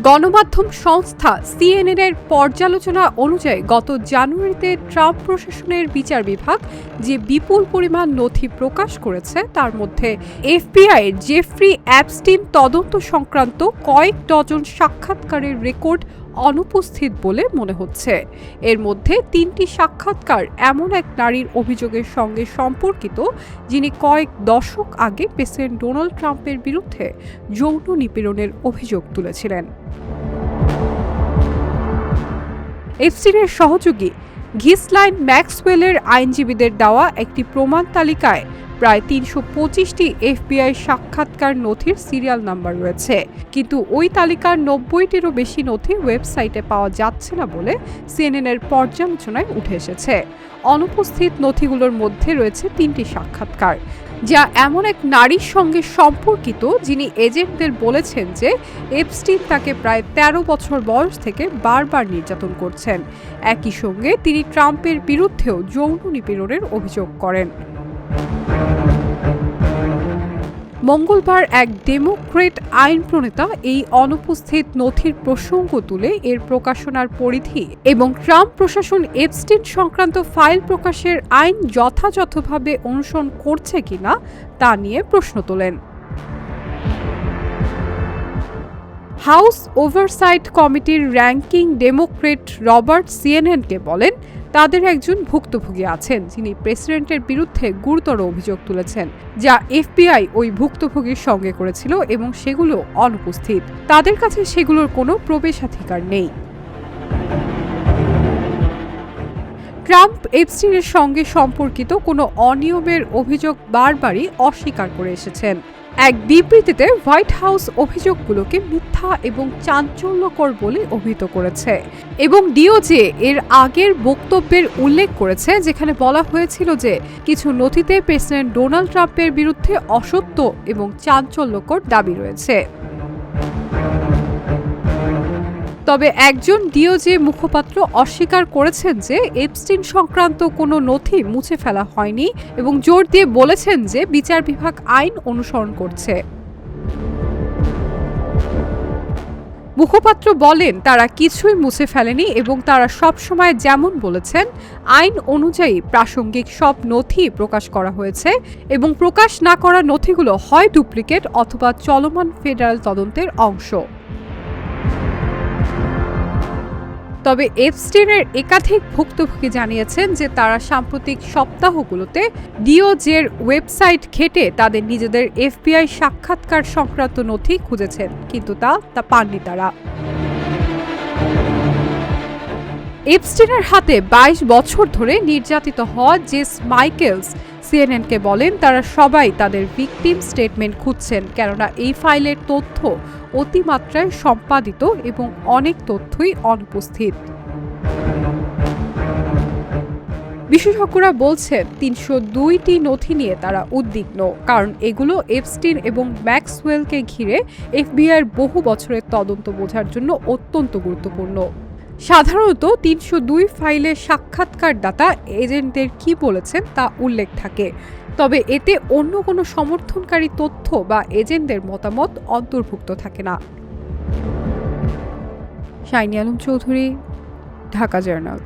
গণমাধ্যম সংস্থা সিএনএন এর পর্যালোচনা অনুযায়ী গত জানুয়ারিতে ট্রাম্প প্রশাসনের বিচার বিভাগ যে বিপুল পরিমাণ নথি প্রকাশ করেছে তার মধ্যে এফবিআইয়ের জেফ্রি অ্যাপস্টিন তদন্ত সংক্রান্ত কয়েক ডজন সাক্ষাৎকারের রেকর্ড অনুপস্থিত বলে মনে হচ্ছে। এর মধ্যে 3টি সাক্ষাৎকার এমন এক নারীর অভিযোগের সঙ্গে সম্পর্কিত যিনি কয়েক দশক আগে প্রেসিডেন্ট ডোনাল্ড ট্রাম্পের বিরুদ্ধে যৌন নিপীড়নের অভিযোগ তুলেছিলেন। এপস্টিনের সহযোগী ঘিসলাইন ম্যাক্সওয়েলের আইনজীবীদের দেওয়া একটি প্রমাণ তালিকায় প্রায় 325টি এফবিআই সাক্ষাৎকার নথির সিরিয়াল নাম্বার রয়েছে, কিন্তু ওই তালিকার 90টিরও বেশি নথি ওয়েবসাইটে পাওয়া যাচ্ছে না বলে সিএনএনের পর্যালোচনায় উঠে এসেছে। অনুপস্থিত নথিগুলোর মধ্যে রয়েছে 3টি সাক্ষাৎকার যা এমন এক নারীর সঙ্গে সম্পর্কিত যিনি এজেন্টদের বলেছেন যে এপস্টিন তাকে প্রায় 13 বছর বয়স থেকে বারবার নির্যাতন করছেন। একই সঙ্গে তিনি ট্রাম্পের বিরুদ্ধেও যৌন নিপীড়নের অভিযোগ করেন। মঙ্গলবার এক ডেমোক্রেট আইন প্রণেতা এই অনুপস্থিত নথির প্রসঙ্গ তুলে এর প্রকাশনার পরিধি এবং ট্রাম্প প্রশাসন এপস্টিন সংক্রান্ত ফাইল প্রকাশের আইন যথাযথভাবে অনুসরণ করছে কিনা তা নিয়ে প্রশ্ন তোলেন। হাউস ওভারসাইট কমিটির র্যাঙ্কিং ডেমোক্রেট রবার্ট সিএনএনকে বলেন তাদের একজন ভুক্তভোগী আছেন যিনি প্রেসিডেন্টের বিরুদ্ধে গুরুতর অভিযোগ তুলেছেন যা এফবিআই ওই ভুক্তভোগীর সঙ্গে করেছিল এবং সেগুলো অনুপস্থিত। তাদের কাছে সেগুলোর কোনো প্রবেশাধিকার নেই। ট্রাম্প এপস্টিনের সঙ্গে সম্পর্কিত কোনো অনিয়মের অভিযোগ বারবারই অস্বীকার করে এসেছেন। এক বিবৃতিতে হোয়াইট হাউস অভিযোগগুলোকে মিথ্যা এবং চাঞ্চল্যকর বলে অভিহিত করেছে এবং ডিওজে এর আগের বক্তব্যের উল্লেখ করেছে যেখানে বলা হয়েছিল যে কিছু নথিতে প্রেসিডেন্ট ডোনাল্ড ট্রাম্পের বিরুদ্ধে অসত্য এবং চাঞ্চল্যকর দাবি রয়েছে। তবে একজন ডিওজে মুখপাত্র অস্বীকার করেছেন যে এপস্টিন সংক্রান্ত কোনো নথি মুছে ফেলা হয়নি এবং জোর দিয়ে বলেছেন যে বিচার বিভাগ আইন অনুসরণ করছে। মুখপাত্র বলেন তারা কিছুই মুছে ফেলেনি এবং তারা সবসময় যেমন বলেছেন আইন অনুযায়ী প্রাসঙ্গিক সব নথি প্রকাশ করা হয়েছে এবং প্রকাশ না করা নথিগুলো হয় ডুপ্লিকেট অথবা চলমান ফেডারেল তদন্তের অংশ। তবে এপস্টিনের একাধিক ভুক্তভোগী জানিয়েছেন যে তারা সাম্প্রতিক সপ্তাহগুলোতে ডিওজের ওয়েবসাইট ঘেঁটে তাদের নিজেদের এফবিআই সাক্ষাৎকার সংক্রান্ত নথি খুঁজেছেন, কিন্তু তা পাননি তারা। এপস্টিনের হাতে 22 বছর ধরে নির্যাতিত হওয়া জেস মাইকেলস সিএনএনকে বলেন তারা সবাই তাদের ভিকটিম স্টেটমেন্ট খুঁজছেন কেননা এই ফাইলের তথ্য অতিমাত্রায় সম্পাদিত এবং অনেক তথ্যই অনুপস্থিত। বিশেষজ্ঞরা বলছেন 302টি নথি নিয়ে তারা উদ্বিগ্ন কারণ এগুলো এপস্টিন এবং ম্যাক্সওয়েলকে ঘিরে এফবিআইয়ের বহু বছরের তদন্ত বোঝার জন্য অত্যন্ত গুরুত্বপূর্ণ। সাধারণত 302 ফাইলে সাক্ষাৎকারদাতা এজেন্টদের কি বলেছেন তা উল্লেখ থাকে, তবে এতে অন্য কোনো সমর্থনকারী তথ্য বা এজেন্টদের মতামত অন্তর্ভুক্ত থাকে না। Shiny Alam Chowdhury, Dhaka journal.